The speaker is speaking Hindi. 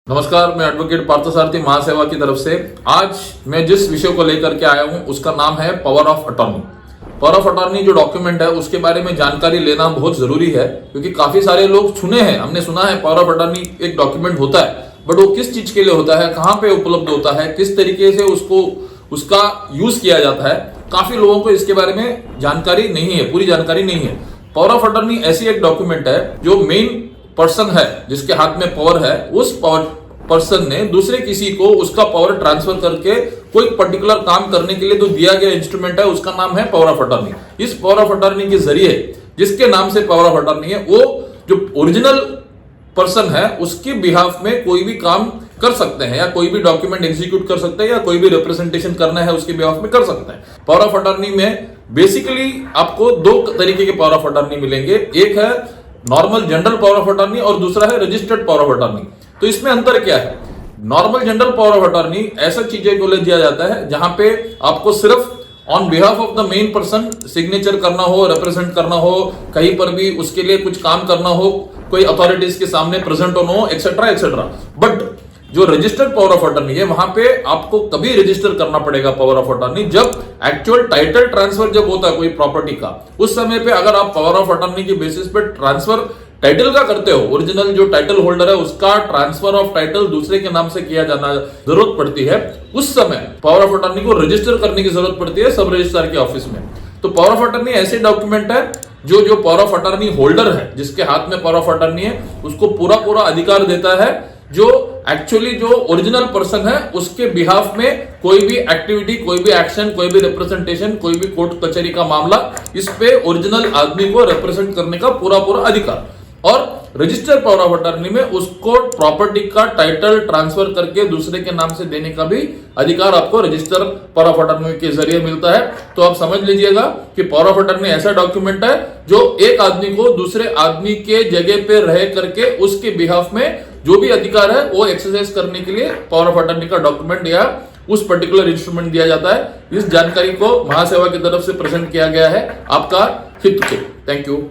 नमस्कार, मैं एडवोकेट पार्थसारथी महासेवा की तरफ से आज मैं जिस विषय को लेकर के आया हूं उसका नाम है power of attorney. Power of attorney जो डॉक्यूमेंट है उसके बारे में जानकारी लेना बहुत जरूरी है, क्योंकि काफी सारे लोग सुने हैं, हमने सुना है पावर ऑफ अटॉर्नी एक डॉक्यूमेंट होता है, बट वो किस चीज के लिए होता है, कहाँ पे उपलब्ध होता है, किस तरीके से उसका यूज किया जाता है, काफी लोगों को इसके बारे में जानकारी नहीं है, पूरी जानकारी नहीं है। पावर ऑफ अटॉर्नी ऐसी एक डॉक्यूमेंट है जो मेन पर्सन है जिसके हाथ में पावर है, उस पावर पर्सन ने दूसरे किसी को उसका पावर ट्रांसफर करके कोई पर्टिकुलर काम करने के लिए जो दिया गया इंस्ट्रूमेंट है उसका नाम है पावर ऑफ अटॉर्नी। इस पावर ऑफ अटॉर्नी के जरिए जिसके नाम से पावर ऑफ अटॉर्नी है, वो जो ओरिजिनल पर्सन है उसके बिहाफ में कोई भी काम कर सकते हैं, या कोई भी डॉक्यूमेंट एग्जीक्यूट कर सकते हैं, या कोई भी रिप्रेजेंटेशन करना है उसके बिहाफ में कर सकते हैं। पावर ऑफ अटॉर्नी में बेसिकली आपको दो तरीके के पावर ऑफ अटॉर्नी मिलेंगे, एक है normal general power of attorney और दूसरा है रजिस्टर्ड पावर ऑफ अटॉर्नी। तो इसमें अंतर क्या है? Normal general power of attorney ऐसा चीजें को ले दिया जाता है जहां पे आपको सिर्फ on behalf of the main person signature करना हो, रिप्रेजेंट करना हो, कहीं पर भी उसके लिए कुछ काम करना हो, कोई अथॉरिटीज के सामने प्रेजेंट होना हो, एक्सेट्रा एक्सेट्रा। बट जो रजिस्टर्ड पावर ऑफ अटॉर्नी है वहां पे आपको कभी रजिस्टर करना पड़ेगा पावर ऑफ अटॉर्नी जब एक्चुअल टाइटल ट्रांसफर जब होता है कोई प्रॉपर्टी का, उस समय पे अगर आप पावर ऑफ अटॉर्नी की बेसिस पे ट्रांसफर टाइटल का करते हो, ओरिजिनल जो टाइटल होल्डर है उसका ट्रांसफर ऑफ टाइटल दूसरे के नाम से किया जाना जरूरत पड़ती है, उस समय पावर ऑफ अटॉर्नी को रजिस्टर करने की जरूरत पड़ती है सब रजिस्ट्रार के ऑफिस में। तो पावर ऑफ अटॉर्नी ऐसे डॉक्यूमेंट है जो पावर ऑफ अटॉर्नी होल्डर है, जिसके हाथ में पावर ऑफ अटॉर्नी है, उसको पूरा अधिकार देता है जो एक्चुअली जो ओरिजिनल पर्सन है उसके बिहाफ में कोई भी एक्टिविटी, कोई भी एक्शन, कोई भी रिप्रेजेंटेशन, कोई भी कोर्ट कचहरी का मामला, इस पे ओरिजिनल आदमी को रिप्रेजेंट करने का पूरा अधिकार। और रजिस्टर्ड पावर ऑफ अटॉर्नी में उसको प्रॉपर्टी का टाइटल ट्रांसफर करके दूसरे के नाम से देने का भी अधिकार आपको रजिस्टर पावर ऑफ अटॉर्नी के जरिए मिलता है। तो आप समझ लीजिएगा कि पावर ऑफ अटॉर्नी ऐसा डॉक्यूमेंट है जो एक आदमी को दूसरे आदमी के जगह पे रह करके उसके बिहाफ में जो भी अधिकार है वो एक्सरसाइज करने के लिए पावर ऑफ अटॉर्नी का डॉक्यूमेंट या उस पर्टिकुलर इंस्ट्रूमेंट दिया जाता है। इस जानकारी को महासेवा की तरफ से प्रेजेंट किया गया है आपका हित से। Thank you.